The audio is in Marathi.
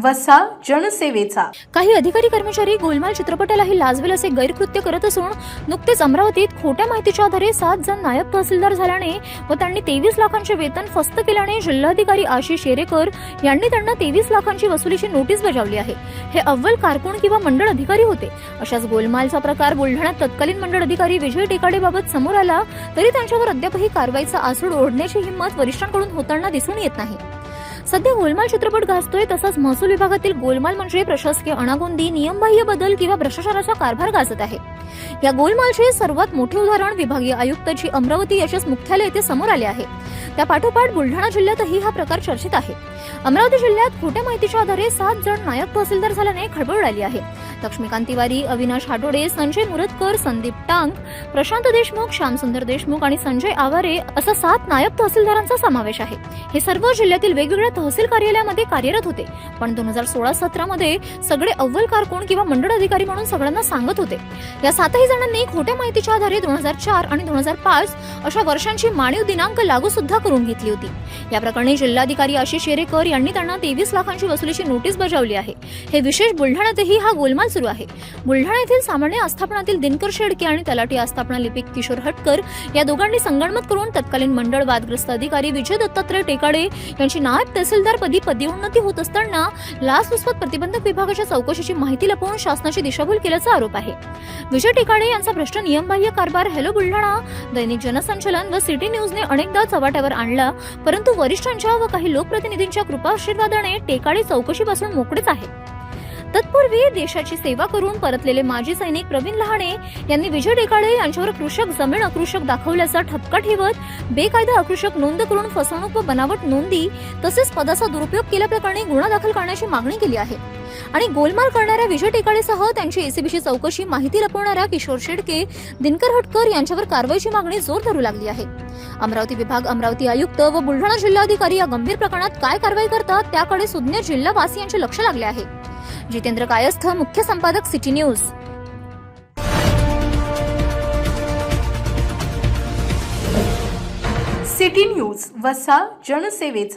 वसा जनसेवेचा. काही अधिकारी कर्मचारी गोलमाल चित्रपटालाही लाजवेल असे गैरकृत्य करत असून नुकतेच अमरावतीत खोट्या माहितीच्या आधारे 7 जण नायब तहसीलदार झाल्याने व त्यांनी 23 लाखांचे वेतन फस्त केल्याने जिल्हाधिकारी आशिष शेरेकर यांनी त्यांना 23 लाखांची वसुलीची नोटीस बजावली आहे. हे अव्वल कारकून किंवा मंडळ अधिकारी होते. अशाच गोलमालचा प्रकार बुलढाण्यात तत्कालीन मंडळ अधिकारी विजय टेकाडेबाबत समोर आला तरी त्यांच्यावर अद्यापही कारवाईचा आसूड ओढण्याची हिंमत वरिष्ठांकडून होताना दिसून येत नाही. सध्या गोलमाल चित्रपट गाजतोय तसंच महसूल विभागातील गोलमाल म्हणजे प्रशासकीय अनागोंदी, नियमबाह्य बदल किंवा भ्रष्टाचाराचा कारभार गाजत आहे. या गोलमालचे सर्वात मोठे उदाहरण विभागीय आयुक्त जी अमरावती याच्याच मुख्यालय येथे समोर आले आहे. त्या पाठोपाठ बुलढाणा जिल्ह्यातही हा प्रकार चर्चेत आहे. अमरावती जिल्ह्यात खोट्या माहितीच्या आधारे 7 जण नायब तहसीलदार झाल्याने खळबळ उडाली आहे. लक्ष्मीकांत तिवारी, अविनाश हाटोडे, संजय मुरतकर, संदीप टांग, प्रशांत देशमुख, श्यामसुंदर देशमुख आणि संजय आवारे असा 7 नायब तहसीलदारांचा समावेश आहे. हे सर्व जिल्ह्यातील वेगवेगळ्या तहसील कार्यालयामध्ये कार्यरत होते. पण 2016-17 मध्ये सगळे अव्वल कारकून किंवा मंडळ अधिकारी म्हणून सगळ्यांना सांगत होते. या 7ही जणांनी खोट्या माहितीच्या आधारे 2004 आणि 2005 अशा वर्षांची मानव दिनांक लागू सुद्धा करून घेतली होती. या प्रकरणी जिल्हाधिकारी आशिष शेरेकर यांनी त्यांना 23 लाखांची वसुलीची नोटीस बजावली आहे. हे विशेष बुलढाण्यातही हा गोलमाल सुरू आहे. बुलढाणा येथील सामान्य आस्थापनातील दिनकर शेडके आणि तलाठी आस्थापना लिपिक किशोर हटकर या दोघांनी संगणमत करून तत्कालीन मंडळ वादग्रस्त अधिकारी विजय दत्तात्रय टेकाडे यांची नायब तहसीलदार पदोन्नती होत असताना लाचलुचपत प्रतिबंधक विभागाच्या चौकशीची माहिती लपवून शासनाची दिशाभूल केल्याचा आरोप आहे. विजय टेकाडे यांचा भ्रष्ट नियमबाह्य कारभार हॅलो बुलढाणा, दैनिक जनसंचलन व सिटी न्यूजने अनेकदा चव्हाट्यावर आणला, परंतु वरिष्ठांच्या व काही लोकप्रतिनिधींच्या कृपा आशीर्वादाने टेकाडे चौकशीपासून मोकळेच आहे. तत्पूर्वी देशाची सेवा करून परतलेले माजी सैनिक प्रवीण लहाणे यांनी विजय टेकाडे यांच्यावर कृषक जमीन अकृषक दाखवल्याचा ठपका ठेवत बेकायदा अकृषक नोंद करून फसवणूक व बनावट नोंदी तसेच पदाचा दुरुपयोग केल्याप्रकरणी गुन्हा दाखल करण्याची मागणी केली आहे. आणि गोलमाल करणाऱ्या विजय टेकाडेसह त्यांची एसीबीची चौकशी माहिती लपवणाऱ्या किशोर शेडके, दिनकर हटकर यांच्यावर कारवाईची मागणी जोर धरू लागली आहे. अमरावती विभाग, अमरावती आयुक्त व बुलढाणा जिल्हाधिकारी या गंभीर प्रकरणात काय कारवाई करतात त्याकडे सुज्ञ जिल्हावासियांचे लक्ष लागले आहे. जितेंद्र कायस्थ, मुख्य संपादक, सिटी न्यूज. सिटी न्यूज, वसा जनसेवेचा.